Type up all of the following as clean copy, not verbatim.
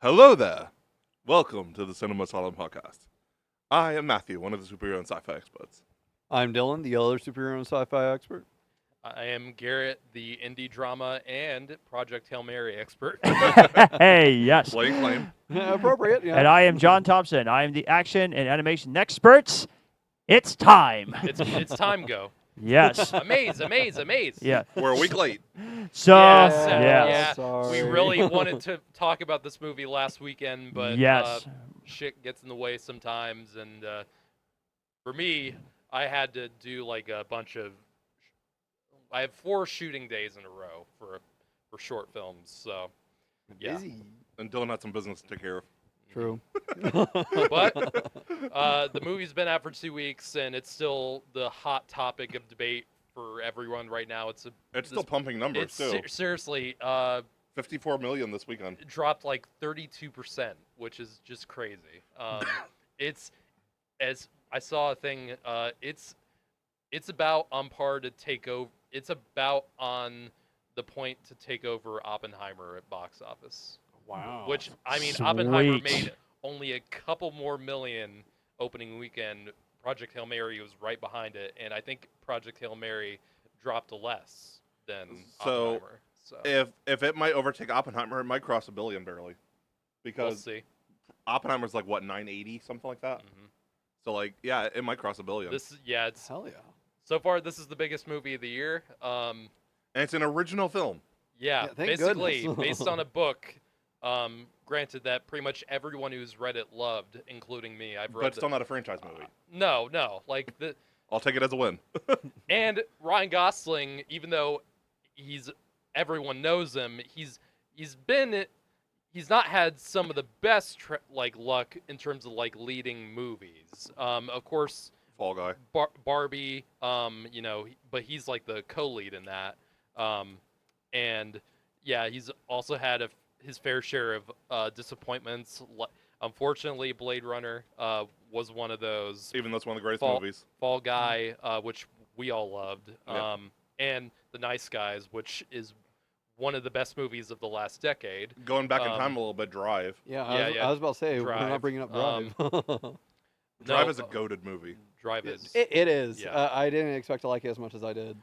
Hello there. Welcome to the Cinema Asylum podcast. I am Matthew, one of the superhero and sci-fi experts. I'm Dyllan, the other superhero and sci-fi expert. I am Garrett, the indie drama and Project Hail Mary expert. Hey, yes. Laying claim. Appropriate, yeah. And I am John Thompson. I am the action and animation expert. It's time. It's time go. Yes. Amaze. Yeah. We're a week late. So, Yes, yes. yeah. Sorry. We really wanted to talk about this movie last weekend, but Yes. shit gets in the way sometimes. And for me, I had to do like a bunch of. I have 4 shooting days in a row for short films. So yeah. Busy. And Dylan had some business to take care of. True. But the movie's been out for 2 weeks, and it's still the hot topic of debate for everyone right now. It's still pumping numbers, too. Seriously, 54 million this weekend. it dropped like 32%, which is just crazy. It's as I saw a thing. It's about on par to take over. It's about on the point to take over Oppenheimer at box office. Wow. Which I mean, Oppenheimer Sweet. made only a couple more million opening weekend. Project Hail Mary was right behind it, and I think Project Hail Mary dropped less than So, Oppenheimer. So If it might overtake Oppenheimer, it might cross $1 billion barely. we'll Because see. Oppenheimer's like, what, 980, something like that? Mhm. So, like, yeah, it might cross $1 billion. It's Hell yeah. so far this is the biggest movie of the year. And it's an original film. Yeah, thank basically goodness. based on a book. Granted that pretty much everyone who's read it loved, including me. I've read But still not a franchise movie. No, like the I'll take it as a win. and Ryan Gosling, even though everyone knows him, he's not had some of the best luck in terms of like leading movies. Of course, Fall Guy. Barbie, but he's like the co-lead in that. And yeah, he's also had his fair share of disappointments. Unfortunately, Blade Runner was one of those. Even though it's one of the greatest Fall- movies. Fall Guy, which we all loved, Yeah. and The Nice Guys, which is one of the best movies of the last decade. Going back in time a little bit, Drive. Yeah, Yeah, I was about to say, we're Drive. not bringing up Drive. Drive No, is a goated movie. Drive is. it is. Yeah. I didn't expect to like it as much as I did.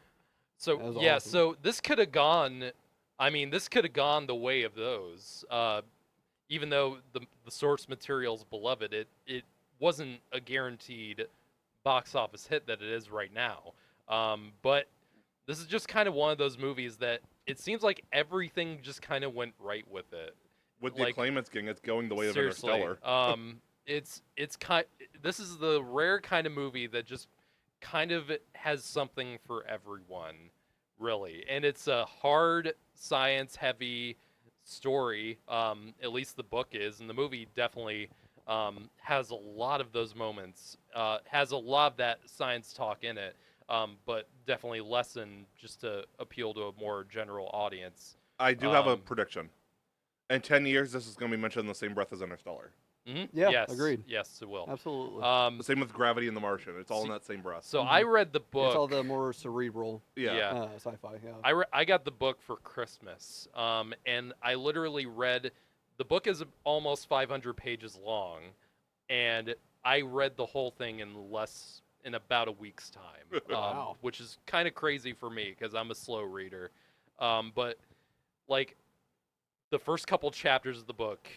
So That was yeah, awesome. so this could have gone. I mean, this could have gone the way of those. Even though the source material's beloved, it wasn't a guaranteed box office hit that it is right now. But this is just kind of one of those movies that it seems like everything just kind of went right with it. With the Like, acclaim it's getting, it's going the way of Seriously, Interstellar. it's kind. This is the rare kind of movie that just kind of has something for everyone, really, and it's a hard science-heavy story. At least the book is, and the movie definitely has a lot of those moments. Has a lot of that science talk in it, but definitely lessened just to appeal to a more general audience. I do have a um, prediction. In 10 years, this is going to be mentioned in the same breath as Interstellar. Mhm. Yeah, yes, agreed. Yes, it will. Absolutely. The same with Gravity and The Martian. It's all in that same breath. So I read the book. It's all the more cerebral Yeah. sci-fi. Yeah. I got the book for Christmas, and I literally read. The book is almost 500 pages long, and I read the whole thing in about a week's time, Wow. which is kind of crazy for me because I'm a slow reader. But like the first couple chapters of the book,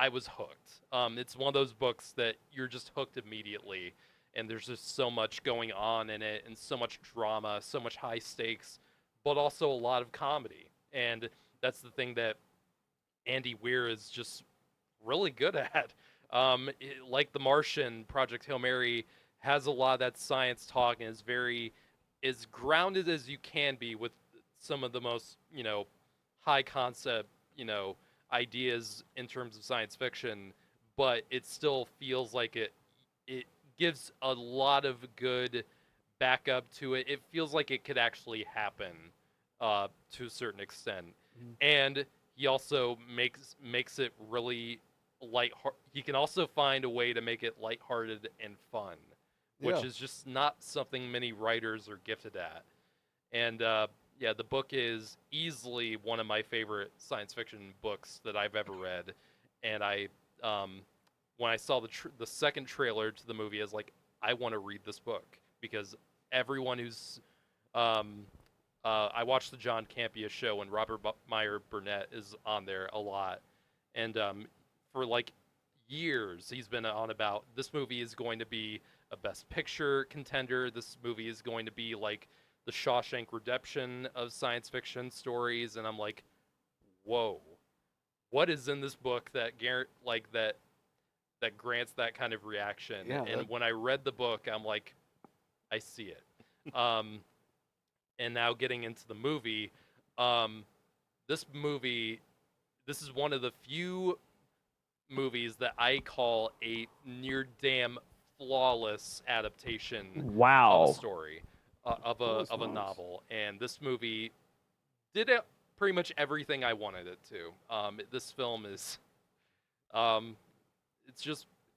I was hooked. It's one of those books that you're just hooked immediately, and there's just so much going on in it, and so much drama, so much high stakes, but also a lot of comedy. And that's the thing that Andy Weir is just really good at. Like The Martian, Project Hail Mary has a lot of that science talk and is very as grounded as you can be with some of the most high concept ideas in terms of science fiction, but it still feels like it gives a lot of good backup to it. It feels like it could actually happen to a certain extent. Mhm. And he also makes it really he can also find a way to make it lighthearted and fun, which Yeah. is just not something many writers are gifted at. And the book is easily one of my favorite science fiction books that I've ever read, and when I saw the second trailer to the movie, I was like, I want to read this book because everyone who's I watched the John Campea show and Robert Meyer Burnett is on there a lot, and for like years he's been on about this movie is going to be a Best Picture contender. This movie is going to be like the Shawshank Redemption of science fiction stories, and I'm like, whoa, what is in this book that Garrett that grants that kind of reaction? Yeah, and when I read the book, I'm like, I see it. And now getting into the movie, this is one of the few movies that I call a near damn flawless adaptation Wow. of a story, of a Nice. novel, and this movie did pretty much everything I wanted it to. This film is,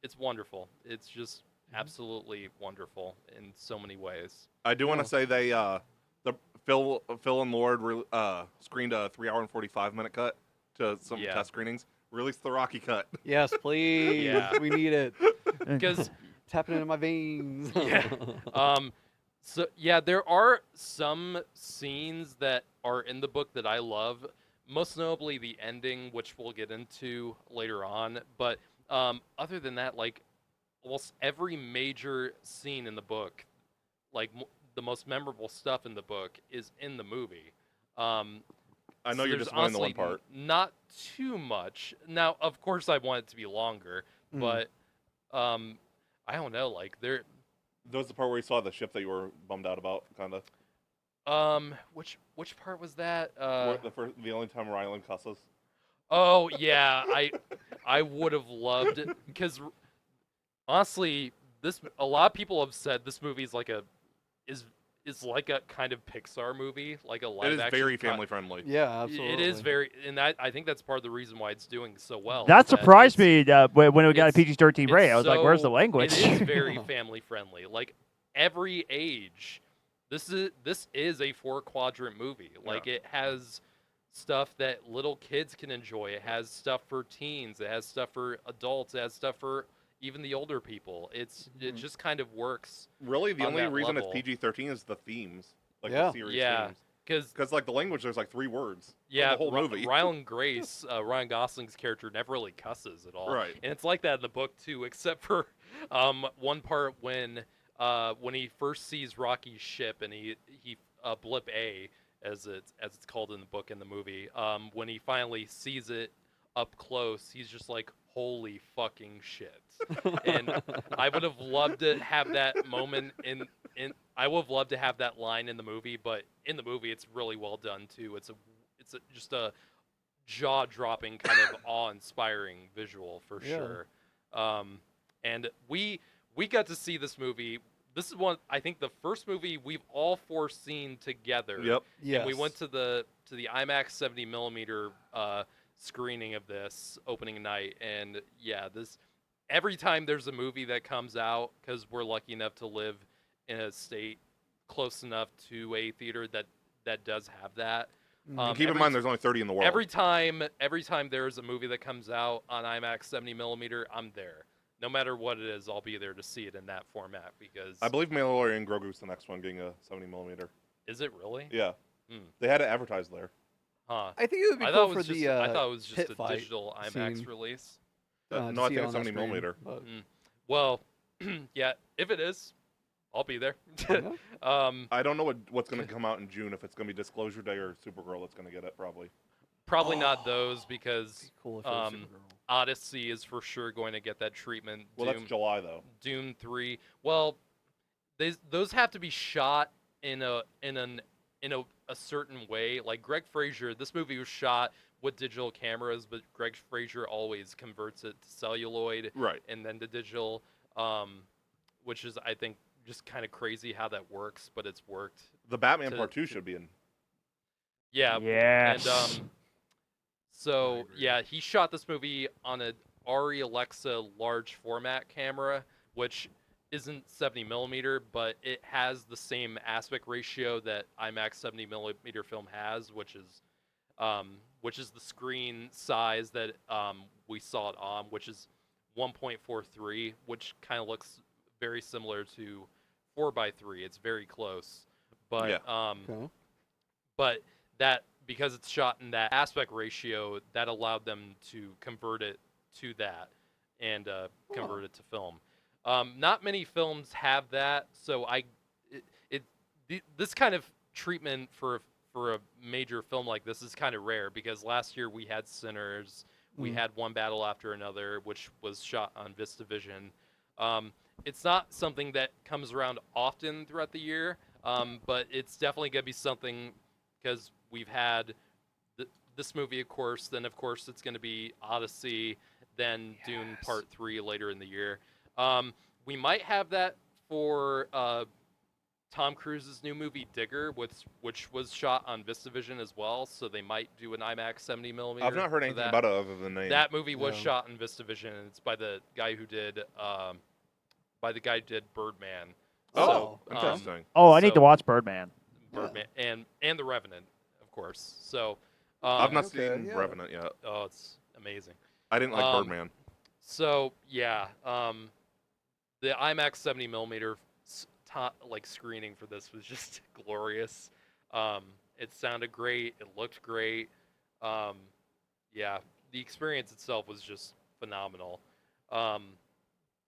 it's wonderful. It's just absolutely wonderful in so many ways. I do want Yeah. to say the Phil and Lord screened a 3 hour and 45-minute cut to some Yeah. test screenings. Released the Rocky cut. Yes, please. Yeah. We need it. Because It's happening in my veins. Yeah. So yeah, there are some scenes that are in the book that I love, most notably the ending, which we'll get into later on. But other than that, like almost every major scene in the book, like the most memorable stuff in the book, is in the movie. I know So you're there's disappointed in the one honestly part. not too much. Now, of course, I want it to be longer, Mm. but I don't know. Like there, That was the part where you saw the ship that you were bummed out about, kind of. which part was that? The only time Rylan cusses. Oh yeah, I would have loved because honestly, a lot of people have said this movie is like is like a kind of Pixar movie, like a live It is action. very family friendly. Yeah, absolutely. It is very, and I think that's part of the reason why it's doing so well. That is surprised it's- me when we got a it's- PG-13 it's rating. I was like, "Where's the so- language?" It is very family friendly. Like every age, this is a 4-quadrant movie. Like it has stuff that little kids can enjoy. It has stuff for teens. It has stuff for adults. It has stuff for even the older people. It just kind of works. Really, the On only that reason level. it's PG-13 is the themes, like Yeah. the series Yeah. themes. Because Like the language, there's like 3 words. yeah, the whole movie. Ryan Gosling's character never really cusses at all. Right. And it's like that in the book too, except for one part when he first sees Rocky's ship and he blip A as it's called in the book and the movie. When he finally sees it up close, he's just like, holy fucking shit. And I would have loved to have that moment I would have loved to have that line in the movie, but in the movie it's really well done too. It's just a jaw-dropping kind of awe-inspiring visual for Yeah. sure. And we got to see this movie. This is I think the first movie we've all 4 seen together. Yep. Yes. And we went to the IMAX 70mm screening of this opening night, and yeah, every time there's a movie that comes out, because we're lucky enough to live in a state close enough to a theater that does have that. Mm. Keep in mind, there's only 30 in the world. Every time there's a movie that comes out on IMAX 70mm, I'm there. No matter what it is, I'll be there to see it in that format because. I believe Mandalorian Grogu's the next one getting a 70mm. Is it really? Yeah. Hmm. They had it advertised there. Huh. I think it would be I cool thought it for was just. the. I thought it was just pit a fight digital IMAX scene. release. To No, I see think it it's on our 70mm. screen, but- Well, yeah. If it is, I'll be there. Yeah. I don't know what's going to come out in June, if it's going to be Disclosure Day or Supergirl that's going to get it, probably. Probably not those because Cool if it was um, Supergirl. Odyssey is for sure going to get that treatment. Well, that's July, though. Doom 3. Well, those have to be shot in a certain way. Like Greg Fraser, this movie was shot with digital cameras, but Greg Fraser always converts it to celluloid Right. and then to digital, which is, I think, just kind of crazy how that works, but it's worked. The Batman To- Part 2 should be in. Yeah. Yes. And so yeah, he shot this movie on a Arri Alexa large format camera, which isn't 70 millimeter, but it has the same aspect ratio that IMAX 70 millimeter film has, which is the screen size that we saw it on, which is 1.43, which kind of looks very similar to 4:3. It's very close, but Yeah. Okay. but that, because it's shot in that aspect ratio, that allowed them to convert it to that and convert it to film. Not many films have that, so this kind of treatment for a major film like this is kind of rare, because last year we had Sinners, we had One Battle After Another, which was shot on VistaVision. It's not something that comes around often throughout the year, but it's definitely going to be something, because we've had this movie, of course, then of course it's going to be Odyssey, then Dune Part 3 later in the year. We might have that for Tom Cruise's new movie Digger, which was shot on VistaVision as well, so they might do an IMAX 70 millimeter. I've not heard anything about it other than name. That movie was shot in VistaVision, and it's by the guy who did Birdman. Oh, So, interesting. Oh, I need to watch Birdman. Birdman and The Revenant, of course. So I've not Okay, seen yeah. Revenant yet. oh, it's amazing. I didn't like Birdman. So yeah, the IMAX 70 millimeter screening for this was just glorious. It sounded great. It looked great. Yeah, the experience itself was just phenomenal.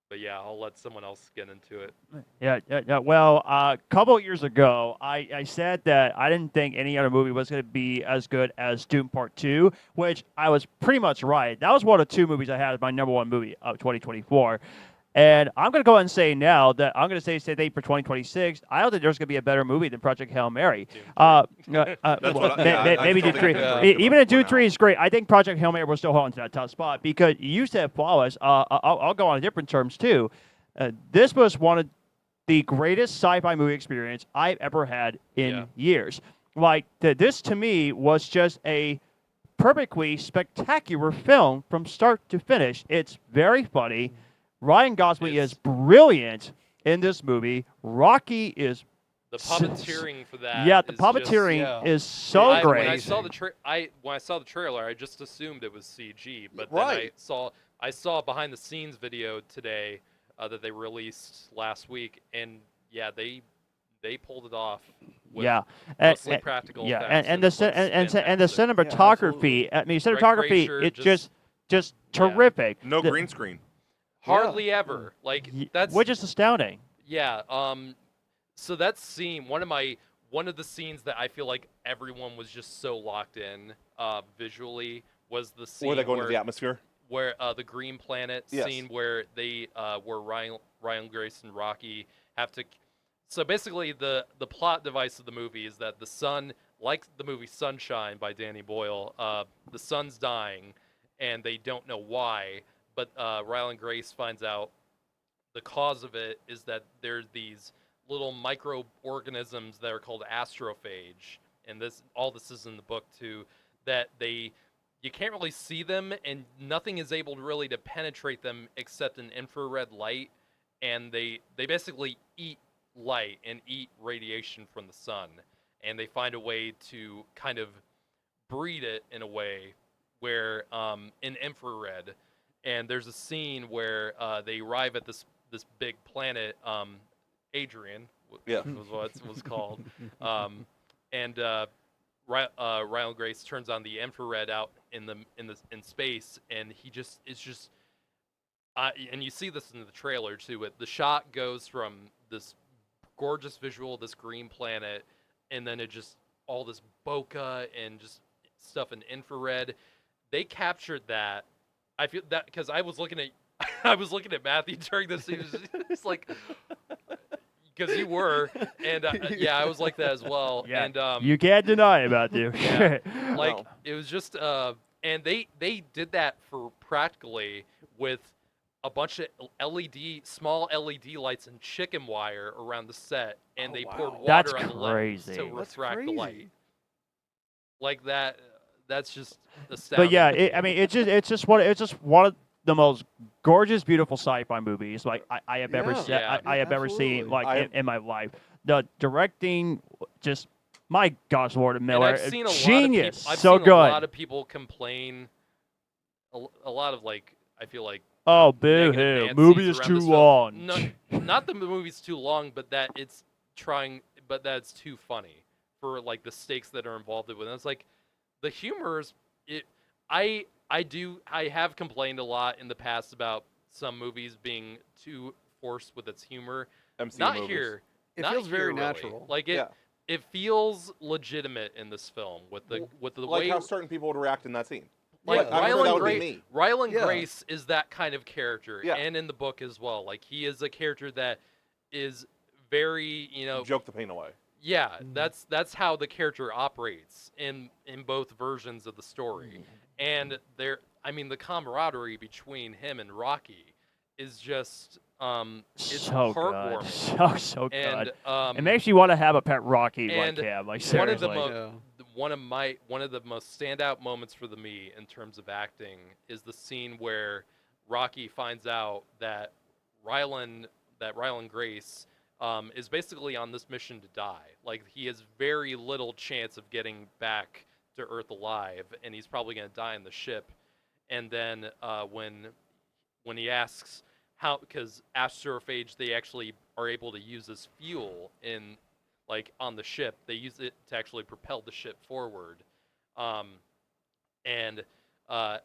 But yeah, I'll let someone else get into it. Yeah. Well, a couple of years ago, I said that I didn't think any other movie was going to be as good as Doom Part 2, which I was pretty much right. That was one of the two movies I had as my number one movie of 2024. And I'm going to go ahead and say now that I'm going to say date for 2026. I don't think there's going to be a better movie than Project Hail Mary. Maybe Dune 3. Even if Dune 3 is great, I think Project Hail Mary will still hold into that top spot, because you said flawless. I'll go on different terms too. This was one of the greatest sci-fi movie experience I've ever had in years. Like, this to me was just a perfectly spectacular film from start to finish. It's very funny. Ryan Gosling is brilliant in this movie. Rocky is the puppeteering for that. Yeah, the puppeteering is so great. When I saw the trailer, I just assumed it was CG, but then I saw a behind the scenes video today that they released last week, and yeah, they pulled it off. With mostly practical effects. And the cinematography. I mean, cinematography. It's just terrific. No green screen. Hardly ever. Like, that's which is astounding. Yeah. So that scene, one of the scenes that I feel like everyone was just so locked in visually, was the scene where they go into the atmosphere. Where the Green Planet scene, where they where Ryan Grace and Rocky have to. So basically, the plot device of the movie is that the sun, like the movie Sunshine by Danny Boyle, the sun's dying, and they don't know why. But Ryan Grace finds out the cause of it is that there's these little microorganisms that are called astrophage, and all this is in the book too. That you can't really see them, and nothing is able really to penetrate them except an infrared light, and they basically eat light and eat radiation from the sun, and they find a way to kind of breed it in a way where in infrared. And there's a scene where they arrive at this big planet, Adrian, was what it was called, and Ryan Grace turns on the infrared out in space, and and you see this in the trailer too. The shot goes from this gorgeous visual, this green planet, and then it just all this bokeh and just stuff in infrared. They captured that. I feel that because I was looking at Matthew during this scene. It's like, because you were, and I was like that as well. Yeah, and you can't deny it, Matthew. It was just, and they did that for practically with a bunch of small LED lights and chicken wire around the set, and they poured water on the lens to refract the light. Like that. That's just astounding. But yeah, it's just one of the most gorgeous, beautiful sci-fi movies like I have ever Yeah. seen. Yeah. I have ever seen Absolutely. like in my life. The directing, just my gosh, Lord And Miller, I've seen a genius, lot of people. I've so seen good. a lot of people complain. A lot of like, I feel like Oh, negative boo-hoo. Nancy's Movie is around too this film. long. No, not the movie's too long, but that it's trying, but that's too funny for like the stakes that are involved with it. It's like the humor is it. I have complained a lot in the past about some movies being too forced with its humor. MCU Not movies. here. It Not feels very here, really. natural. Like it. Yeah. It feels legitimate in this film with the Like way how certain people would react in that scene. like I'm sure that would be Rylan me. Rylan Yeah. Grace is that kind of character, Yeah. and in the book as well. Like he is a character that is very, Joke the pain away. yeah. Mm. That's how the character operates in both versions of the story, and the camaraderie between him and Rocky is just it's So heartwarming. good. So good. And It makes you want to have a pet Rocky like and him. Like one of seriously. the Yeah. one of the most standout moments for me in terms of acting is the scene where Rocky finds out that Rylan Grace is basically on this mission to die. Like he has very little chance of getting back to Earth alive, and he's probably going to die in the ship. And then when he asks how, because astrophage they actually are able to use as fuel in like on the ship. They use it to actually propel the ship forward. And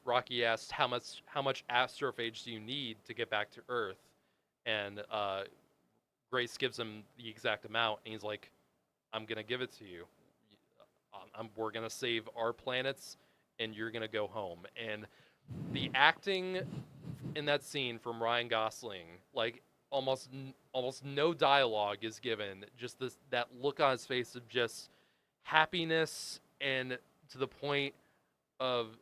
Rocky asks how much astrophage do you need to get back to Earth? And Grace gives him the exact amount, and he's like, "I'm gonna give it to you. We're gonna save our planets, and you're gonna go home." And the acting in that scene from Ryan Gosling, like almost no dialogue is given, just that look on his face of just happiness and to the point of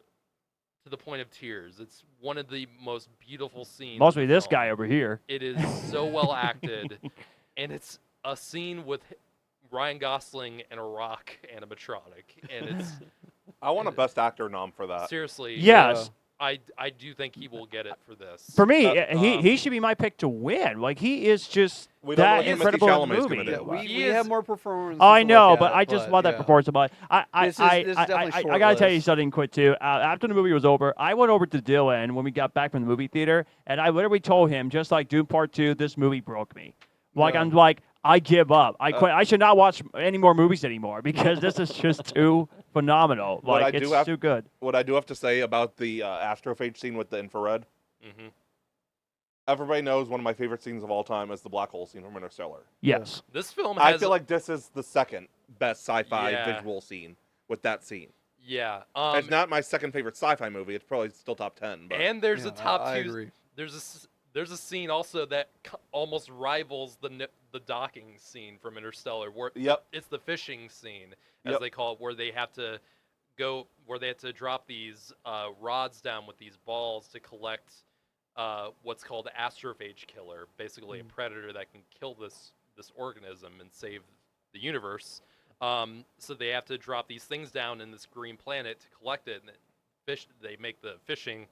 tears. It's one of the most beautiful scenes. Mostly in the this film. guy over here. It is so well acted, and it's a scene with Ryan Gosling and a rock animatronic, and it's I want a Best Actor nom for that. seriously. Yes. I do think he will get it for this. For me, Uh, he should be my pick to win. Like he is just We don't know that what Timothée incredible in the Chalamet's movie. gonna Yeah, do. we He is- have more performances. Oh, I to know, look but at, I just love that yeah. performance. But This is definitely I gotta tell you shortlist. something quick too. After the movie was over, I went over to Dyllan when we got back from the movie theater, and I literally told him, just like Doom Part 2, this movie broke me. Like Yeah. I'm like, I give up. I quit. I should not watch any more movies anymore because this is just too phenomenal. But Like I it's do have- too good. What I do have to say about the astrophage scene with the infrared, hmm everybody knows one of my favorite scenes of all time is the black hole scene from Interstellar. Yes. This film I has feel like this is the second best sci-fi Yeah. visual scene with that scene. yeah. It's not my second favorite sci-fi movie. It's probably still top 10. But And there's Yeah, a top I two. agree. There's a scene also that almost rivals the docking scene from Interstellar, where Yep. it's the fishing scene, as Yep. they call it, where they have to drop these rods down with these balls to collect what's called astrophage killer, basically a predator that can kill this organism and save the universe. So they have to drop these things down in this green planet to collect it, and they make the fishing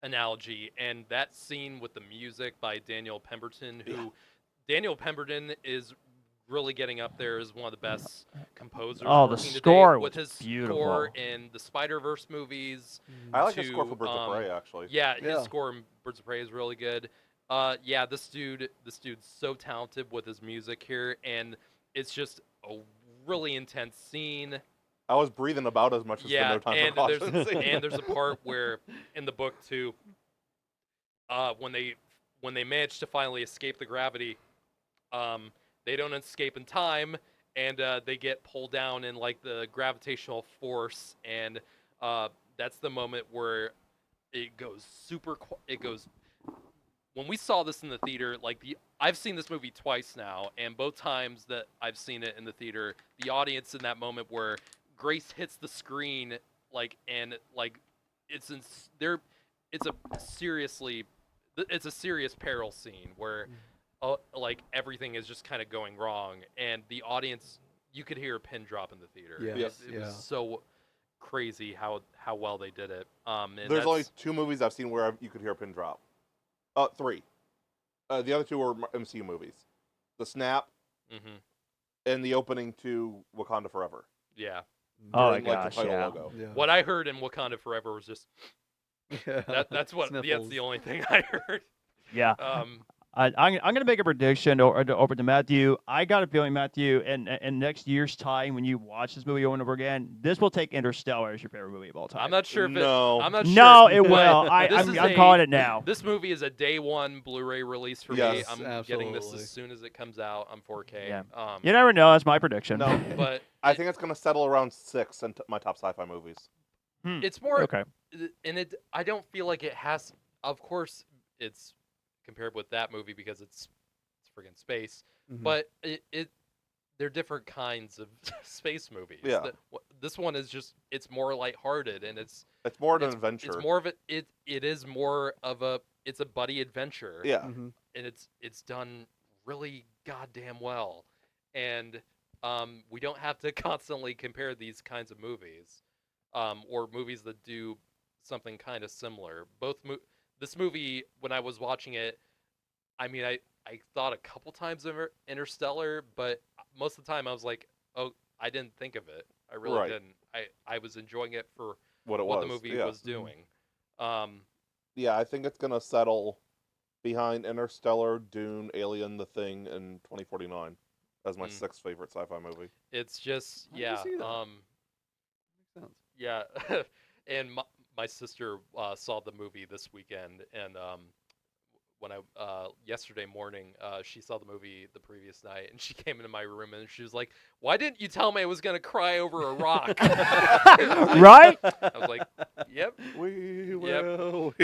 analogy, and that scene with the music by Daniel Pemberton, who Daniel Pemberton is really getting up there as one of the best composers. Oh, the working today score with was his beautiful. score in the Spider-Verse movies. I like the to, score for Birds of Prey, actually. Yeah, his Yeah. score in Birds of Prey is really good. Yeah, this dude's so talented with his music here, and it's just a really intense scene. I was breathing about as much as Yeah, the No Time and for there's Caution scene. and there's a part where in the book too, when they manage to finally escape the gravity, they don't escape in time, and they get pulled down in like the gravitational force, and that's the moment where it goes it goes. When we saw this in the theater, I've seen this movie twice now, and both times that I've seen it in the theater, the audience in that moment where Grace hits the screen, it's a serious peril scene where everything is just kind of going wrong, and the audience, you could hear a pin drop in the theater. Yeah. Yes. It was so crazy how well they did it. And There's only that's- 2 movies I've seen where you could hear a pin drop. 3. The other 2 were MCU movies. The Snap Mhm. and the opening to Wakanda Forever. Yeah. Oh during, my like, gosh, the title yeah. logo. Yeah. What I heard in Wakanda Forever was just Yeah. that's Sniffles. the only thing I heard. Yeah. I'm going to make a prediction over to Matthew. I got a feeling, Matthew, in next year's time, when you watch this movie over and over again, this will take Interstellar as your favorite movie of all time. I'm not sure if No. I'm not No, sure. it but will. this is I'm calling it now. This movie is a day one Blu-ray release for me. Yes, I'm getting this absolutely. as soon as it comes out on 4K. Yeah. You never know. That's my prediction. No. But I think it's going to settle around 6 in my top sci-fi movies. it's more Okay. and I don't feel like it has. Of course, it's compared with that movie because it's friggin' space. Mhm. But they're different kinds of space movies. Yeah. This one is just it's more lighthearted and it's It's more an adventure. It's more of it is more of a it's a buddy adventure. Yeah. Mhm. And it's done really goddamn well. And we don't have to constantly compare these kinds of movies, or movies that do something kind of similar. This movie, when I was watching it, I mean, I thought a couple times of Interstellar, but most of the time I was like, oh, I didn't think of it. I really Right. didn't. I was enjoying it for What it what was. the movie yeah. was doing. Yeah, I think it's going to settle behind Interstellar, Dune, Alien, The Thing, and 2049 as my 6th favorite sci-fi movie. It's just I can see that. Makes sense. Yeah, and my sister saw the movie this weekend, and when I yesterday morning, she saw the movie the previous night, and she came into my room and she was like, "Why didn't you tell me I was gonna cry over a rock?" Right? I was like, "Yep, We Yep. will.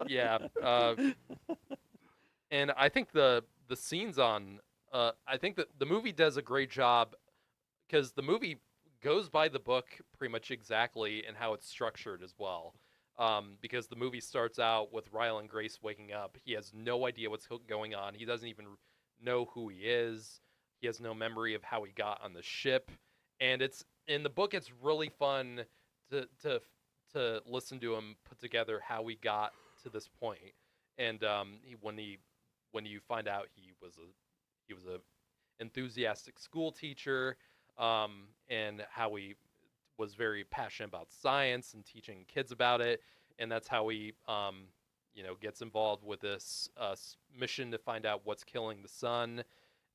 yeah." And I think the scenes on, I think that the movie does a great job because the movie goes by the book pretty much exactly and how it's structured as well. Because the movie starts out with Ryan Grace waking up. He has no idea what's going on. He doesn't even know who he is. He has no memory of how he got on the ship. And it's in the book. It's really fun to listen to him put together how he got to this point. And when you find out he was a enthusiastic school teacher, and how he was very passionate about science and teaching kids about it, and that's how he gets involved with this mission to find out what's killing the sun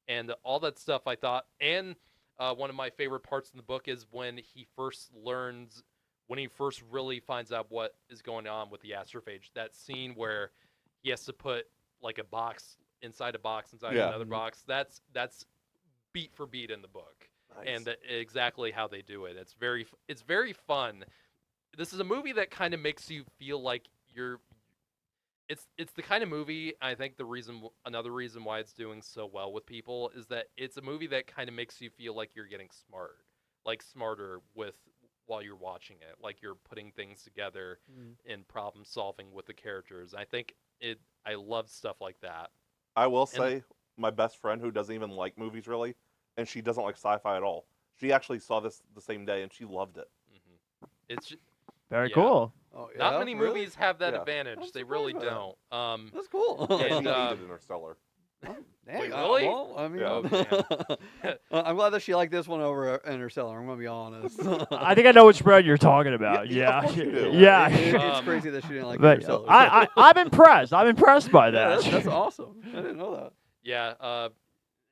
and all that stuff. I thought, and one of my favorite parts in the book is when he first really finds out what is going on with the astrophage. That scene where he has to put like a box inside Yeah. another box. That's beat for beat in the book. Nice. And exactly how they do it. It's very fun. This is a movie that kind of makes you feel like you're. It's the kind of movie. I think another reason why it's doing so well with people is that it's a movie that kind of makes you feel like you're getting smarter while you're watching it, like you're putting things together and problem solving with the characters. I think I love stuff like that. I will say, my best friend who doesn't even like movies really, and she doesn't like sci-fi at all. She actually saw this the same day and she loved it. It's Very Yeah. cool. Oh, yeah? not many Really? movies have that Yeah. advantage. I'm They really surprised by don't. That's cool. Yeah, And, she hated Interstellar. Dang, Wait, really? well, I mean, Yeah. I'm glad that she liked this one over Interstellar. I'm gonna be honest. I think I know which spread you're talking about. Yeah, Yeah. of course you do. Yeah. It's crazy that she didn't like But Interstellar. I'm impressed. I'm impressed by Yeah, that. that's awesome. I didn't know that. Yeah,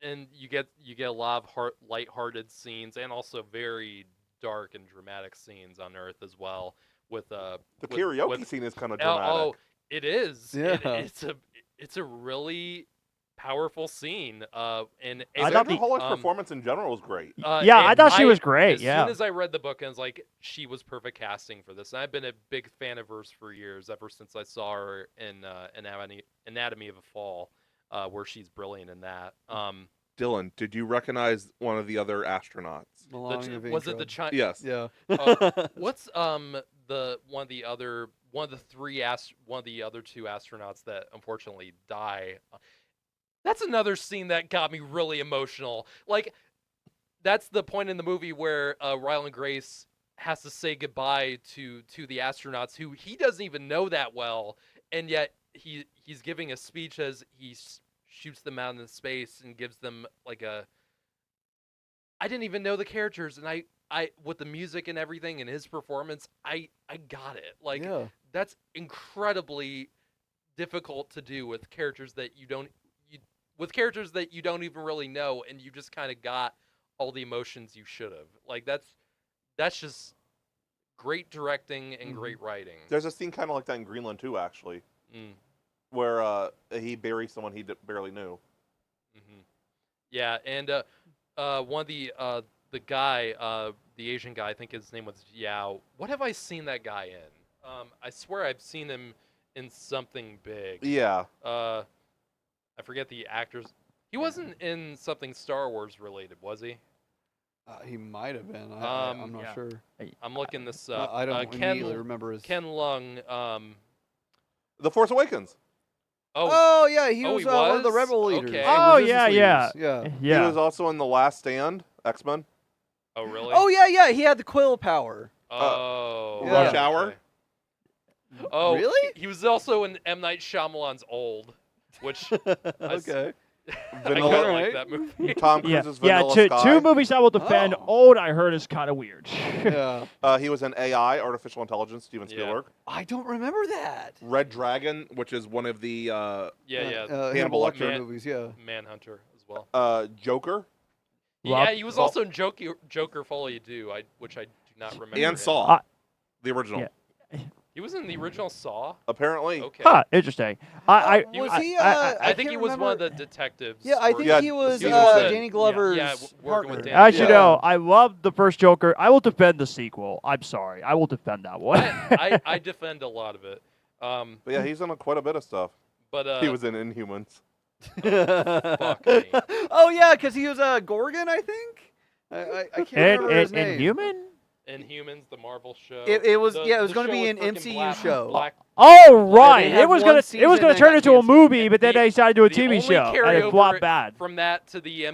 and you get a lot of lighthearted scenes and also very dark and dramatic scenes on Earth as well. With The karaoke scene is kind of dramatic. oh, it is. Yeah. It's a really powerful scene. And I thought Sandra Bullock's um, performance in general was great. Yeah, I and thought she was great, As yeah. soon as I read the book, I was like, she was perfect casting for this. And I've been a big fan of hers for years, ever since I saw her in Anatomy of a Fall, where she's brilliant in that. Dylan, did you recognize one of the other astronauts? Melania Was it the Vaintrub. Yes. Yeah. what's one of the other two astronauts that unfortunately die? That's another scene that got me really emotional. Like, that's the point in the movie where Ryan Grace has to say goodbye to the astronauts who he doesn't even know that well, and yet he's giving a speech as he shoots them out into space and gives them like a. I didn't even know the characters, and I with the music and everything and his performance, I got it. Like Yeah. that's incredibly difficult to do with characters that you don't even really know, and you just kind of got all the emotions you should have. Like that's just great directing and great writing. There's a scene kind of like that in Greenland too, actually, Mm, where he buries someone he barely knew. hmm Yeah, and one of the guy, the Asian guy, I think his name was Yao. What have I seen that guy in? I swear I've seen him in something big. Yeah, I forget the actors. He wasn't in something Star Wars related, was he? He might have been. I'm not yeah. sure. I'm looking this up. I don't immediately remember his. Ken Lung. The Force Awakens. Oh, yeah, he Oh, was he one of the was? rebel leaders. Okay. Oh, Resistance yeah, leaders. Yeah. Yeah. He was also in The Last Stand, X-Men. oh, really? Oh yeah. He had the quill power. Oh. Yeah. Rush Hour. okay. Oh, Really? He was also in M. Night Shyamalan's Old, which Okay. I Vanilla- kinda Alright. like that movie. Tom Yeah, Cruise's yeah. Vanilla Sky. Two movies I will defend. Oh. Old, I heard, is kind of weird. Yeah. He was in AI, Artificial Intelligence, Steven Yeah. Spielberg. I don't remember that. Red Dragon, which is one of the Yeah. Hannibal Lecter. Lecter movies. Yeah. Manhunter as well. Joker, Yeah, he was Rob- also in Joker Folly Do, which I do not remember. and him. Saw, the original. yeah. He was in the original Saw. Apparently, Okay. Huh, interesting. I Was I- he? I- I think can't he was one of remember. the detectives. Yeah, I think Yeah, he was he was the- Danny Glover's working with partner. Danny As you Yeah. know, I love the first Joker. I will defend the sequel. I'm sorry. I will defend that one. I defend a lot of it. but yeah, he's in quite a bit of stuff. But He was in Inhumans. fuck me. Oh yeah, because he was a Gorgon, I think. I can't remember his name. and Human? Inhumans, the Marvel show. It was The- yeah, it was the going to show be with an frickin' MCU show. Black. Oh right, had it was one gonna season gonna that turn got into a canceled. movie, but then The- they decided to do a the TV only show, and it carryover flopped bad. From that to the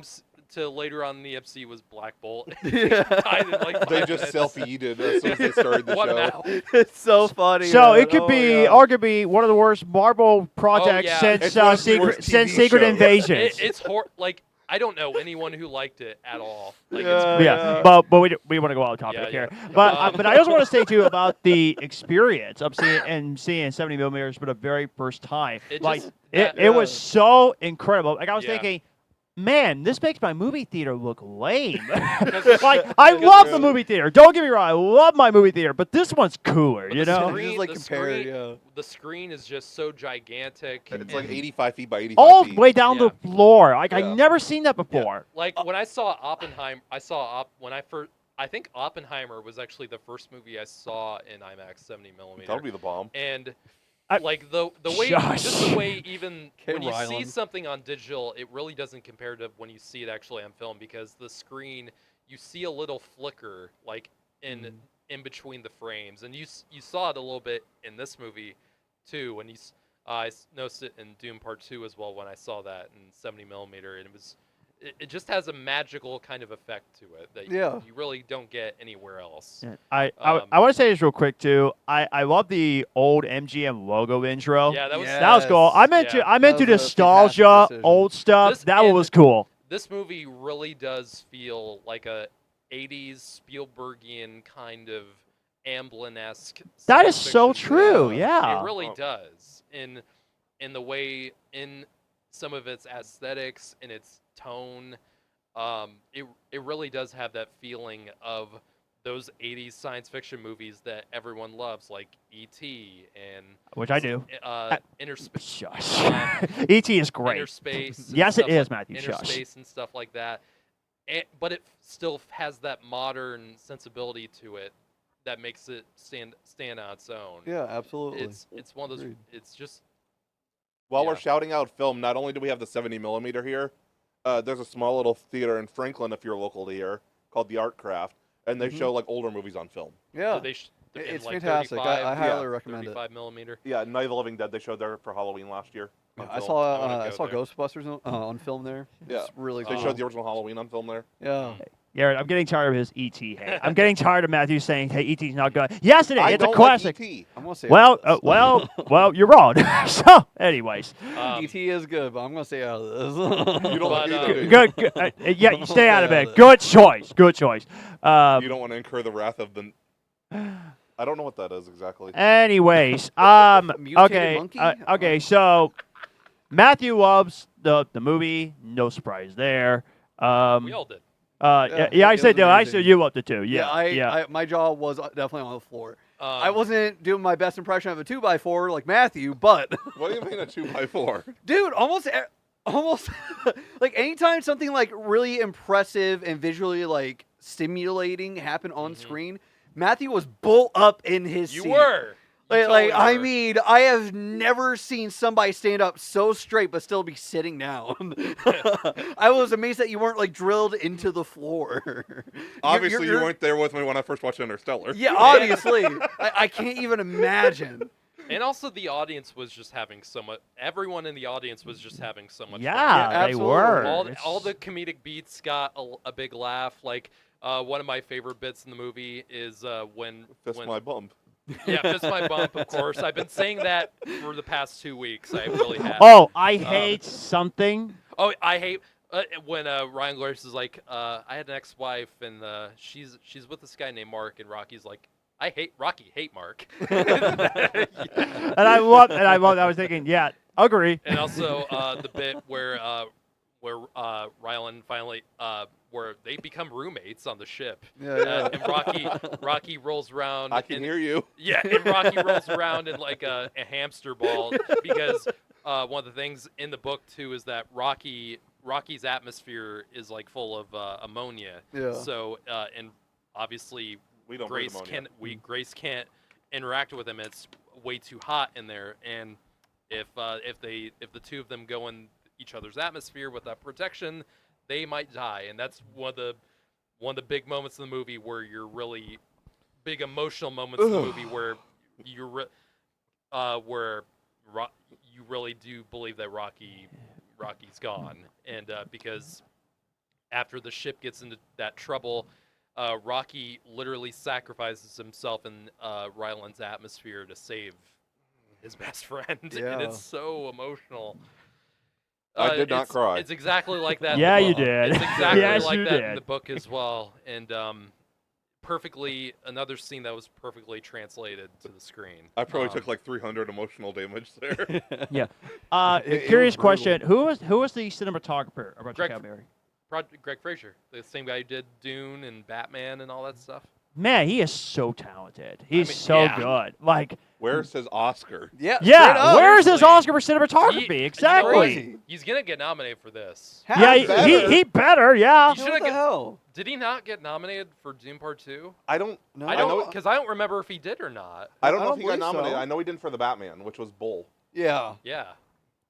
to later on in the MC was Black Bolt. Yeah. Died in, like, They 5 just minutes. selfie-eated as soon as they started the What show. now? It's so funny. So man. it could Oh, be yeah. arguably one of the worst Marvel projects yeah. since It's one of the worst TV Secret shows. Invasions. It's like I don't know anyone who liked it at all. Like Yeah. it's Yeah, crazy. but we want to go off topic Yeah, here. yeah. But I also want to say too about the experience of seeing 70 millimeters for the very first time. It Like just- it, that- it was so incredible. Like I was Yeah. thinking, man, this makes my movie theater look lame. 'Cause- Like I because love the- the movie theater. Don't get me wrong, I love my movie theater, but this one's cooler. But You the know. screen- Just like the compare it, screen- yeah. The screen is just so gigantic. It's like and, 85 feet by 85 All feet. the way down Yeah. the floor. Like Yeah. I've never seen that before. like when I saw Oppenheimer. When I first. I think Oppenheimer was actually the first movie I saw in IMAX 70 millimeter. That'll be the bomb. And I- like the way Shush. just the way even Okay, when you see Ryland. something on digital, it really doesn't compare to when you see it actually on film, because the screen, you see a little flicker like in between the frames, and you saw it a little bit in this movie too. When I noticed it in Doom Part 2 as well when I saw that in 70 millimeter, and it just has a magical kind of effect to it that Yeah. you really don't get anywhere else. Yeah, Um, I want to say this real quick too. I love the old MGM logo intro. Yeah, that was That was cool. I'm into Yeah. I'm That into was a fantastic nostalgia, decision. old stuff. This- That one and- was cool. This movie really does feel like a 80s Spielbergian kind of Amblin-esque. That is science so fiction true. movie. Yeah. It really Oh. does in the way, in some of its aesthetics, in its tone. It really does have that feeling of those 80s science fiction movies that everyone loves, like E.T. and Which I do. Interspace. Shush. E.T. is great. Interspace. and Yes, it stuff is, like- Matthew. Shush. Interspace and stuff like that. But it still has that modern sensibility to it that makes it stand on its own. Yeah, absolutely. It's one of those. Agreed. It's just While we're Yeah. shouting out film, not only do we have the 70 millimeter here, there's a small little theater in Franklin, if you're local to here, called the Art Craft, and they Mhm. show like older movies on film. Yeah. they in It's like fantastic. 35, I highly yeah, recommend it. 35 millimeter. Yeah, Night of the Living Dead, they showed there for Halloween last year. on I film. saw I wanna I go saw there. Ghostbusters on film there. Yeah. It's really They cool. showed the original Halloween on film there. Yeah. Garrett, I'm getting tired of his E.T. hate. I'm getting tired of Matthew saying, "Hey, E.T.'s not good." Yes, it is. I It's a don't classic. like E.T. I'm gonna say Well, out of this. well, you're wrong. So, anyways, ET is good, but I'm gonna stay out of this. You don't But, like either, do you? good. Yeah, you stay out of it. Good choice. Good choice. You don't want to incur the wrath of the. I don't know what that is exactly. Anyways, Mutated okay, monkey? okay. So Matthew loves the movie. No surprise there. we all did. Yeah, I it said was I said amazing. you loved it too. Yeah, I my jaw was definitely on the floor. I Um, wasn't doing my best impression of a 2x4 like Matthew, but What do you mean a 2x4? dude, almost like anytime something like really impressive and visually like stimulating happened on screen, Matthew was bull up in his You seat. were. You Like, totally I were. mean, I have never seen somebody stand up so straight but still be sitting down. I was amazed that you weren't like drilled into the floor. Obviously, you weren't there with me when I first watched Interstellar. Yeah, obviously. I can't even imagine. And also, the audience was just having so much. Everyone in the audience was just having so much fun. yeah, they absolutely. were. All It's- the comedic beats got a big laugh. Like one of my favorite bits in the movie is when Fist when my bump. yeah, fist my bump. Of course, I've been saying that for the past 2 weeks. I really have. Oh, I hate something. Oh, I hate when Ryan Gosling is like, I had an ex-wife and she's with this guy named Mark, and Rocky's like, I hate Rocky, hate Mark. And I loved. I was thinking, yeah, agree. And also the bit where Rylan finally where they become roommates on the ship. Yeah. And Rocky rolls around. I can and, hear you. Yeah, and Rocky rolls around in like a hamster ball because one of the things in the book too is that Rocky's atmosphere is like full of ammonia. Yeah. So and obviously We don't breathe Grace ammonia. Grace can't interact with him. It's way too hot in there, and if the two of them go in each other's atmosphere without protection, they might die. And that's one of the big moments in the movie where you're really big emotional moments in the movie where you really do believe that Rocky's gone, and because after the ship gets into that trouble. Rocky literally sacrifices himself in Ryland's atmosphere to save his best friend, Yeah. and it's so emotional. I did not cry. It's exactly like that. Yeah, in the you book. did. It's exactly Yes, like you that in did. the book as well, and perfectly another scene that was perfectly translated to the screen. I probably took like 300 emotional damage there. Yeah. It Curious was brutal. question: Who was the cinematographer of Greg- Project Hail Mary? Greg Fraser, the same guy who did Dune and Batman and all that stuff. Man, he is so talented. He's mean, so yeah. good. Like, Where's his Oscar? Yeah. yeah, straight up. where's his seriously. Oscar for cinematography? You know Exactly. what? Crazy. He's gonna get nominated for this. How Yeah, better? he better. Yeah. You should've What the get- hell? Did he not get nominated for Dune Part 2? I don't. No. I know- don't because I don't remember if he did or not. I don't I know don't if he got believe so. nominated. I know he didn't for the Batman, which was bull. Yeah. Yeah.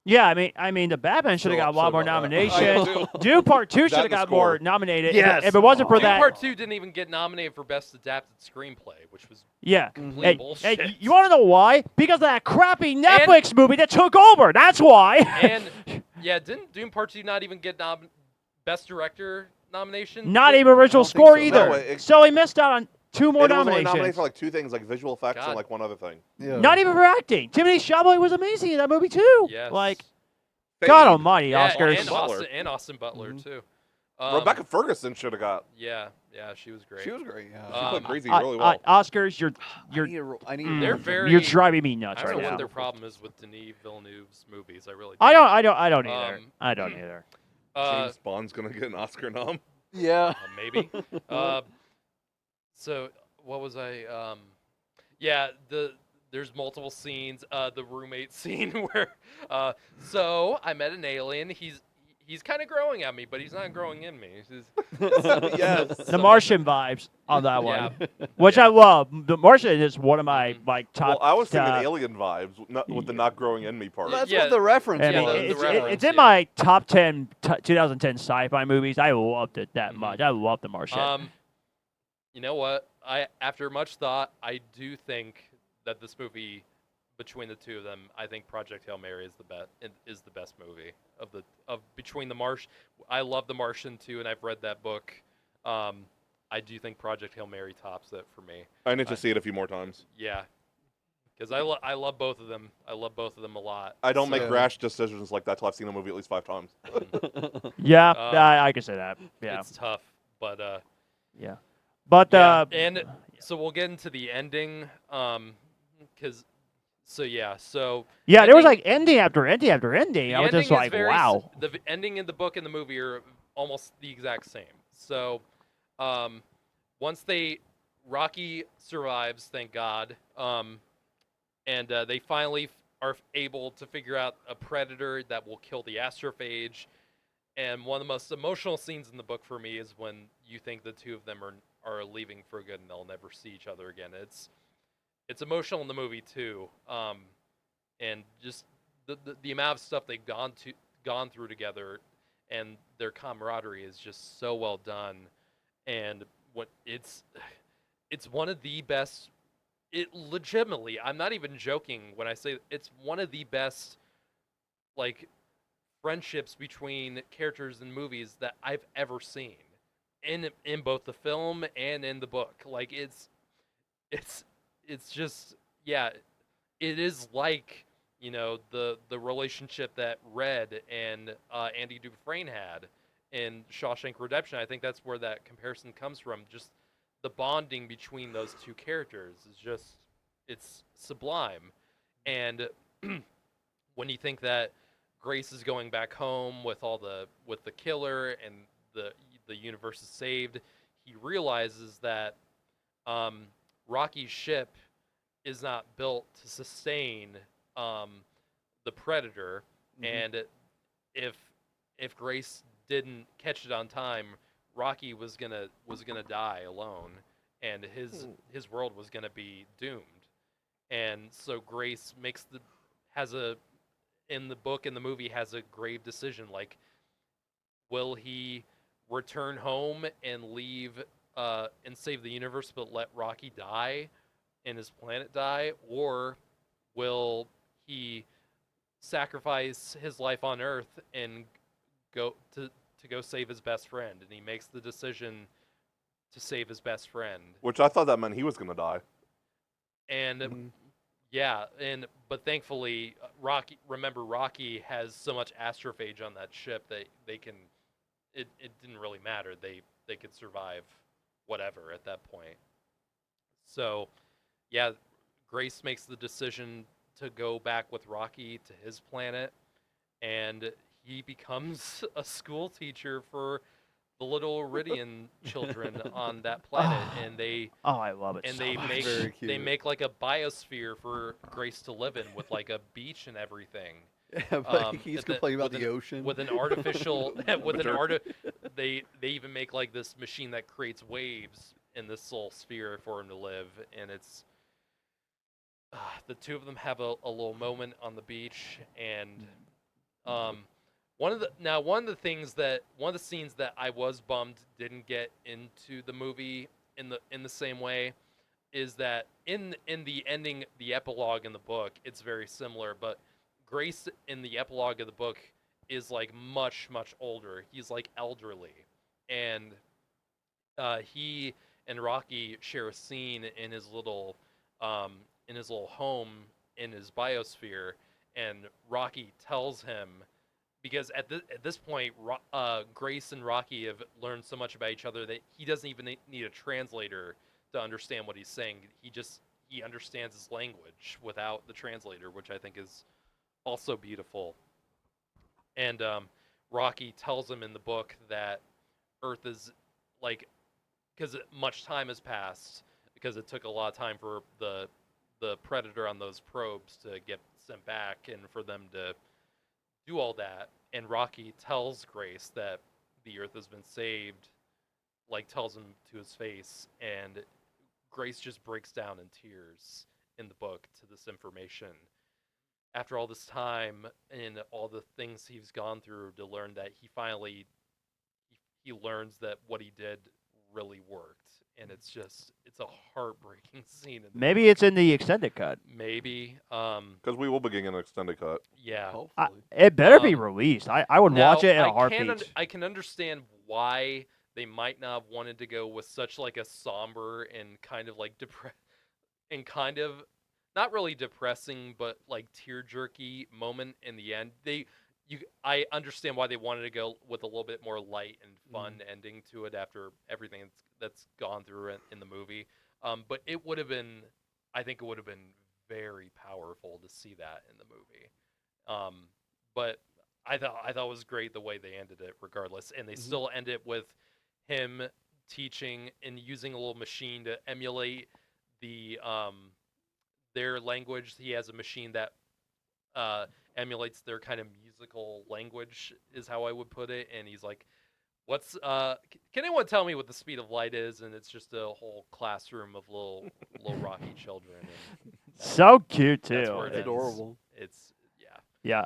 Yeah, I mean, the Batman should have So got a lot upset more about that. nominations. I do. Dune Part 2 should That have and the got more score. nominated. Yes. If it wasn't for Oh. Dune that. Part 2 didn't even get nominated for Best Adapted Screenplay, which was Yeah. complete Hey, bullshit. hey, you want to know why? Because of that crappy Netflix movie that took over. That's why. and yeah, didn't Dune Part 2 not even get Best Director nomination? Not Did- even original I don't think score so. either. No, it- So he missed out on 2 more And it was only nominations. nominated for like 2 things, like visual effects God. and like one other thing. Yeah. Not even for acting. Timothy Chalamet was amazing in that movie too. Yes. Like, Fade. God Almighty, Yeah, Oscars. and Austin Butler Mhm. too. Rebecca Ferguson should have got. Yeah, she was great. She was great. Yeah. She played Crazy I- really well. Oscars, I need a ro- I need a They're roll. very- you're driving me I nuts don't right know what now. their problem is with Denis Villeneuve's movies. I really. I don't either. Um, I don't either. James Bond's gonna get an Oscar nom. Yeah. Maybe. So what was I? Yeah, there's multiple scenes. The roommate scene where, so I met an alien. He's kind of growing at me, but he's not growing in me. Yes. The Martian vibes on that Yeah. one, which I love. The Martian is one of my Mhm. like Well, top. I was thinking uh, alien vibes, not with the not growing in me part. Well, that's Yeah. what the reference I Yeah, mean, was. the it's, reference, it's in yeah. my top 10 2010 sci-fi movies. I loved it that Mhm. much. I love The Martian. You know what? After much thought, I do think that this movie, between the two of them, I think Project Hail Mary is the best movie of between the Martian. I love The Martian too, and I've read that book. I do think Project Hail Mary tops it for me. I need to see it a few more times. Yeah, because I love both of them. I love both of them a lot. I don't make So- rash decisions like that till I've seen the movie at least 5 times. Yeah, Um, I can say that. Yeah, It's tough, but yeah. But yeah, and so we'll get into the ending, because so yeah, there was ending- like ending after ending after ending. the I was ending just is like, very wow. the ending in the book and the movie are almost the exact same. So, once Rocky survives, thank God, and they finally are able to figure out a predator that will kill the astrophage. And one of the most emotional scenes in the book for me is when you think the two of them are leaving for good and they'll never see each other again. It's emotional in the movie too, and just the amount of stuff they've gone through together, and their camaraderie is just so well done. And what it's one of the best. It legitimately, I'm not even joking when I say it's one of the best, like, friendships between characters in movies that I've ever seen, in both the film and in the book. Like it's just, yeah, it is like, the relationship that Red and Andy Dufresne had in Shawshank Redemption. I think that's where that comparison comes from. Just the bonding between those two characters is just, it's sublime. And when you think that Grace is going back home with the killer and the universe is saved, he realizes that Rocky's ship is not built to sustain the Predator, and if Grace didn't catch it on time, Rocky was gonna die alone, and his world was gonna be doomed. And so Grace has a in the book and the movie has a grave decision, like, will he return home and leave and save the universe but let Rocky die and his planet die, or will he sacrifice his life on Earth and go to go save his best friend? And he makes the decision to save his best friend. Which I thought that meant he was going to die. And yeah, but thankfully Rocky has so much astrophage on that ship that they can, it didn't really matter. They could survive whatever at that point. So, yeah, Grace makes the decision to go back with Rocky to his planet, and he becomes a school teacher for the little Iridian children on that planet, and I love it and so they much. make Very cute. they make like a biosphere for Grace to live in with like a beach and everything. Yeah, but he's at the- complaining about with the an- ocean. with an artificial with an Sure. they even make like this machine that creates waves in this little sphere for him to live, and it's the two of them have a little moment on the beach, and one of the scenes that I was bummed didn't get into the movie in the same way is that in the ending, the epilogue in the book, it's very similar, but Grace in the epilogue of the book is like much older. He's like elderly, and he and Rocky share a scene in his little home in his biosphere, and Rocky tells him, because at this point, Grace and Rocky have learned so much about each other that he doesn't even need a translator to understand what he's saying. He understands his language without the translator, which I think is also beautiful. And Rocky tells him in the book that Earth is like, because much time has passed, because it took a lot of time for the Predator on those probes to get sent back and for them to do all that. And Rocky tells Grace that the Earth has been saved, like tells him to his face, and Grace just breaks down in tears in the book to this information. After all this time and all the things he's gone through to learn that he finally he learns that what he did really worked, and it's a heartbreaking scene. In the Maybe book. it's in the extended cut. Maybe. Because we will be getting an extended cut. Yeah. Hopefully. It better be Um, released. I would Now, watch it in a I heartbeat. I can understand why they might not have wanted to go with such like a somber and kind of like not really depressing, but like tear jerky moment in the end. I understand why they wanted to go with a little bit more light and fun ending to it after everything that's gone through in the movie. But it would have been, I think it would have been very powerful to see that in the movie. But I thought it was great the way they ended it, regardless, and they still end it with him teaching and using a little machine to emulate the their language. He has a machine that emulates their kind of musical language, is how I would put it. And he's like, "What's can anyone tell me what the speed of light is?" And it's just a whole classroom of little Rocky children. And So cute that's too. where it ends. Adorable. It's Yeah.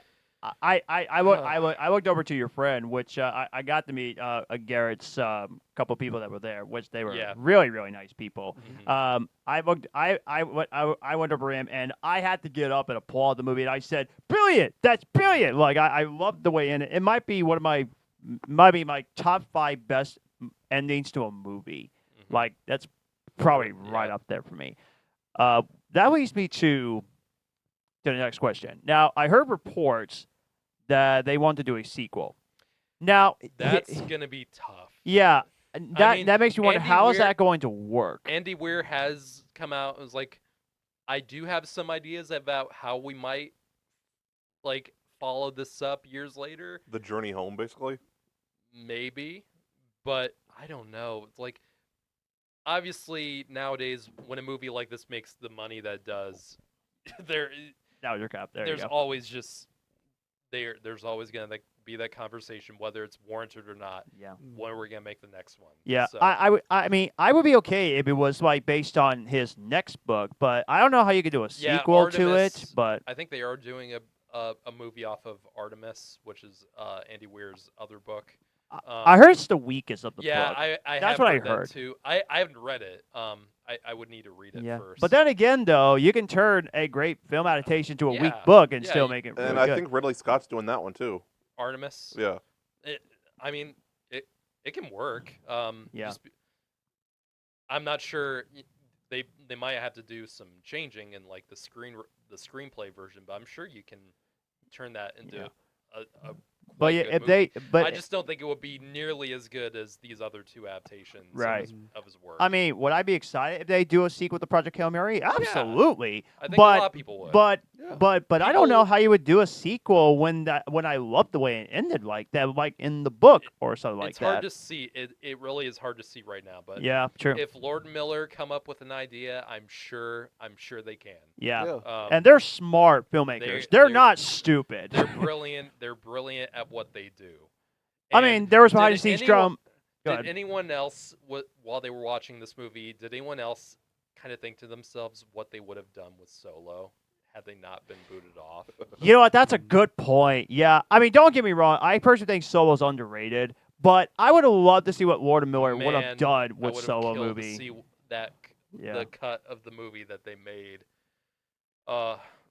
I looked over to your friend, which I got to meet Garrett's couple people that were there, which they were really, really nice people. I went over him and I had to get up and applaud the movie, and I said, "Brilliant! That's brilliant!" Like I loved the way in it. It might be my top 5 best endings to a movie. Like that's probably right up there for me. That leads me to the next question. Now, I heard reports that they want to do a sequel. Now, that's gonna be tough. Yeah, that makes me wonder, Andy how is Weir- that going to work? Andy Weir has come out and was like, I do have some ideas about how we might like follow this up years later. The journey home, basically. Maybe, but I don't know. It's like, obviously nowadays when a movie like this makes the money that it does, Now your cap. There there's you go. always just there's always gonna be that conversation whether it's warranted or not. Yeah. When are we gonna make the next one? Yeah, So, I mean, I would be okay if it was like based on his next book, but I don't know how you could do a Yeah, sequel to it. Artemis- But I think they are doing a movie off of Artemis, which is Andy Weir's other book. I heard it's the weakest of the Yeah, book. I That's have what I heard that heard. too. I haven't read it. I would need to read it Yeah, first. but then again, though, you can turn a great film adaptation to a weak Yeah, book and yeah, still you- make it And really I good. think Ridley Scott's doing that one too. Artemis. Yeah. I mean, it can work. Yeah. I'm not sure. They might have to do some changing in like the screenplay version, but I'm sure you can turn that into a But quite yeah, good if movie. they, I just don't think it would be nearly as good as these other 2 adaptations Right. of his work. I mean, would I be excited if they do a sequel to Project Hail Mary? Absolutely. I think but a lot of people would. But I don't know People- how you would do a sequel when I loved the way it ended like that, like in the book or something like it's that. hard to see. It really is hard to see right now. But Yeah, true. if Lord and Miller come up with an idea, I'm sure they can. Yeah. Yeah. And they're smart filmmakers. They're not stupid. They're brilliant. They're brilliant at what they do. I And mean, there was behind did the scenes anyone- drum. Go Did ahead. anyone else, while they were watching this movie, did anyone else kind of think to themselves what they would have done with Solo had they not been booted off? You know what? That's a good point. Yeah. I mean, don't get me wrong. I personally think Solo's underrated, but I would have loved to see what Lord and Miller would Man, have done I with would've Solo killed movie. To see that Yeah. the cut of the movie that they made.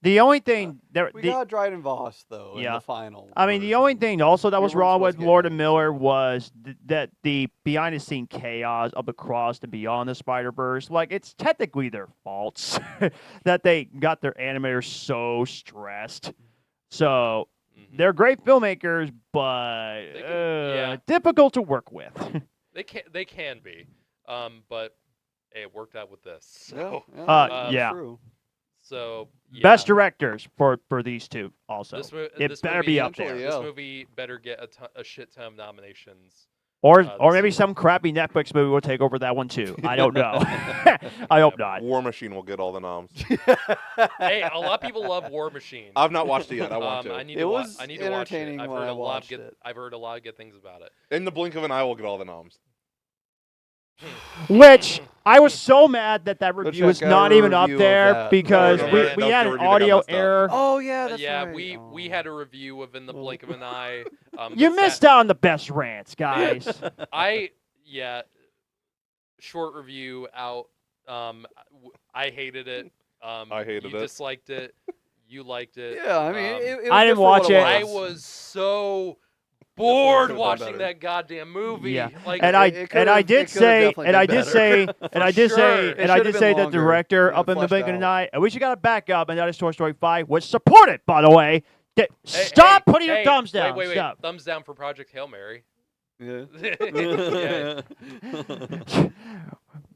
The only thing We got Dryden Voss though in Yeah. the final. I mean, the version. only thing also that We was weren't wrong supposed with to get Lord him, and Miller so- was that the behind the scene chaos of the Cross and Beyond the Spider-Verse, like it's technically their faults that they got their animators so stressed. So mhm. they're great filmmakers, but They can- difficult to work with. They can be, but hey, it worked out with this. Yeah, So, that's yeah. true. so yeah. Best directors for these two also. It this better movie, be up there. Essentially, This Yeah. movie better get a shit ton of nominations. Or this maybe year. some crappy Netflix movie will take over that one too. I don't know. I hope not. War Machine will get all the noms. Hey, a lot of people love War Machine. I've not watched it yet. I want I to. need It to wa- was I need to watch it. entertaining I've when heard I a lot of watched good. it. I've heard a lot of good things about it. In the blink of an eye, we'll get all the noms. Which I was so mad that review check is out not a even up review of there that. because No, we that was had the an review that got audio messed up. error. Oh yeah, that's yeah, right. we had a review of In the Blink of an Eye. You the missed sa- out on the best rants, guys. short review out. I hated it. I hated you it. disliked it. You liked it. Yeah, I mean, it was I good didn't for what watch it it. I was. was so bored could've done watching better. that goddamn movie. Yeah. Like, And it could've- I it did could've say definitely and I been did say better. and I did sure. say It and I should've did been say the longer director and up in the fleshed beginning out. tonight, and we should got a backup, and that is Toy Story 5, which supported, by the way. Stop putting your thumbs down. Wait. Stop. Thumbs down for Project Hail Mary. Yeah. Yeah.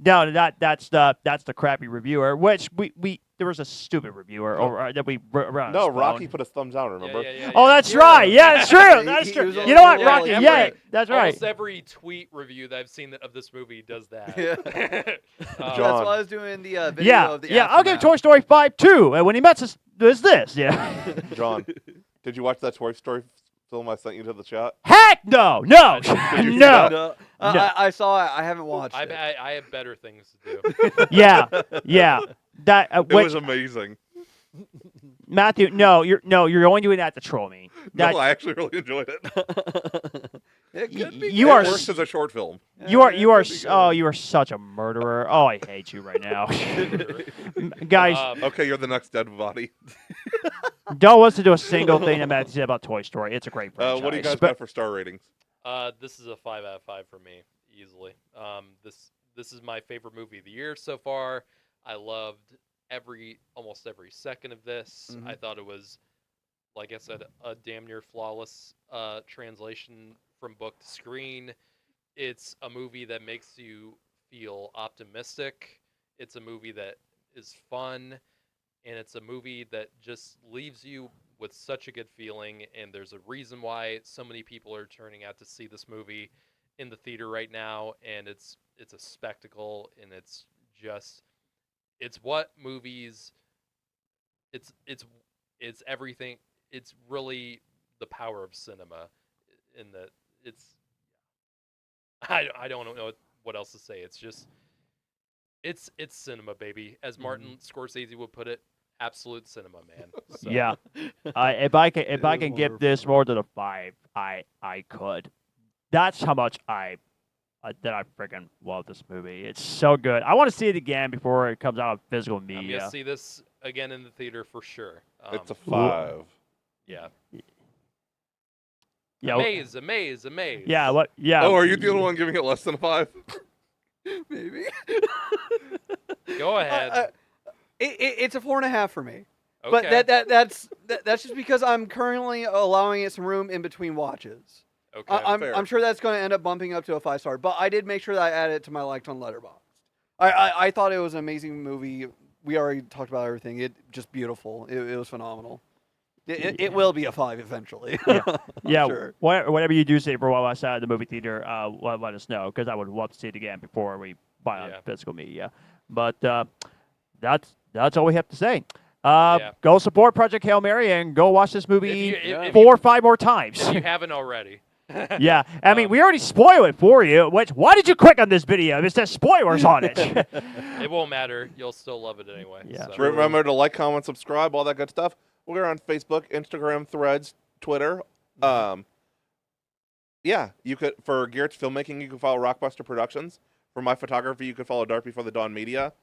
No, that's the crappy reviewer. Which we there was a stupid reviewer over that we ran. No, Rocky put his thumbs down. Remember? Yeah. Oh, that's Yeah. right. Yeah, it's true. He- That's he true. was You on know what, the Rocky? wall, Yeah, yeah. that's right. Almost every tweet review that I've seen of this movie does that. Yeah. John. That's why I was doing the video Yeah, of the yeah. I'll give aftermath. Toy Story 5 2. And when he met us, there's this. Yeah. John, did you watch that Toy Story film I sent you to the chat? Heck no, no, Did you see no. that? No, No. I saw it. I haven't watched it. I have better things to do. Yeah, yeah. That It which, was amazing. Matthew, you're only doing that to troll me. That, No, I actually really enjoyed it. It could be you It are better. works as a short film. you are Yeah, you it are could be oh good. you are such a murderer. Oh, I hate you right now, guys. Okay, you're the next dead body. Don't listen to a single thing that Matthew said about Toy Story. It's a great franchise. What do you guys But- got for star ratings? This is a 5 out of 5 for me, easily. This is my favorite movie of the year so far. I loved almost every second of this. Mhm. I thought it was, like I said, a damn near flawless translation from book to screen. It's a movie that makes you feel optimistic. It's a movie that is fun, and it's a movie that just leaves you with such a good feeling. And there's a reason why so many people are turning out to see this movie in the theater right now, and it's a spectacle, and it's what movies. It's everything. It's really the power of cinema, in that it's. I don't know what else to say. It's just. It's cinema, baby, as Martin Scorsese would put it. Absolute cinema, man. So, Yeah, if I can is give this more than a 5, I could. That's how much I freaking love this movie. It's so good. I want to see it again before it comes out on physical I'm media. gonna see this again in the theater for sure. It's a 5. Yeah. Yeah, Amaze. yeah. What? Yeah. Oh, are you the only one giving it less than a 5? Maybe. Go ahead. It's a 4.5 for me. Okay. But that's just because I'm currently allowing it some room in between watches. Okay. fair. I'm sure that's going to end up bumping up to a 5-star. But I did make sure that I added it to my liked on Letterboxd. I thought it was an amazing movie. We already talked about everything. It just beautiful. It was phenomenal. It will be a 5 eventually. Yeah, Sure. whatever you do see for a while outside of the movie theater, let us know, because I would love to see it again before we buy on Yeah. physical media. But that's all we have to say. Yeah. Go support Project Hail Mary and go watch this movie If 4 or 5 more times. if you haven't already. Yeah, I mean, we already spoiled it for you. Why did you click on this video? It says spoilers on it. It won't matter. You'll still love it anyway. Yeah. So. Remember to like, comment, subscribe, all that good stuff. We're on Facebook, Instagram, Threads, Twitter. Yeah, you could, for Garrett's filmmaking, you can follow Rockbuster Productions. For my photography, you can follow Dark Before the Dawn Media.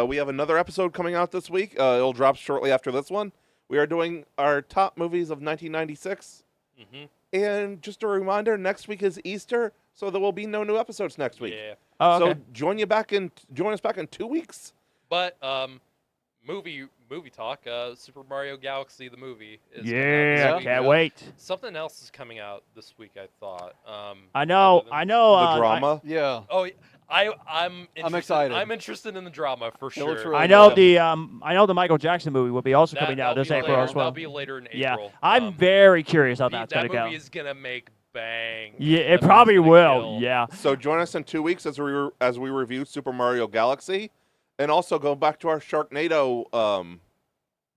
We have another episode coming out this week. It'll drop shortly after this one. We are doing our top movies of 1996. Mm-hmm. And just a reminder, next week is Easter, so there will be no new episodes next week. Yeah. Oh, okay. So join us back in 2 weeks. But movie talk. Super Mario Galaxy the movie is coming out Yeah, this week. can't wait. Something else is coming out this week. I thought. I know. other than- I know. The drama. Yeah. Oh, I'm interested. excited. I'm interested in the drama for looks sure. really I know good. I know the Michael Jackson movie will be also coming out that'll this be April later- as well. That'll be later in Yeah, April. I'm very curious how that's that gonna go. movie is gonna make bang. Yeah, That it movie's probably gonna will. kill. Yeah. So join us in 2 weeks as we review Super Mario Galaxy, and also go back to our Sharknado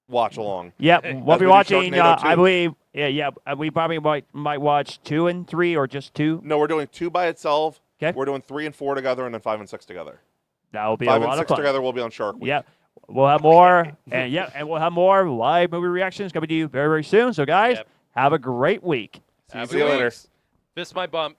watch along. Yep, we'll As be we do watching. Sharknado I 2. believe. Yeah. We probably might watch 2 and 3 or just 2. No, we're doing 2 by itself. 'Kay. We're doing 3 and 4 together, and then 5 and 6 together. That will be 5 a and lot 6 of fun. together will be on Shark Week. Yeah, we'll have more, and we'll have more live movie reactions coming to you very, very soon. So, guys, Yep. have a great week. See Have you a good later. week. Fist my bump.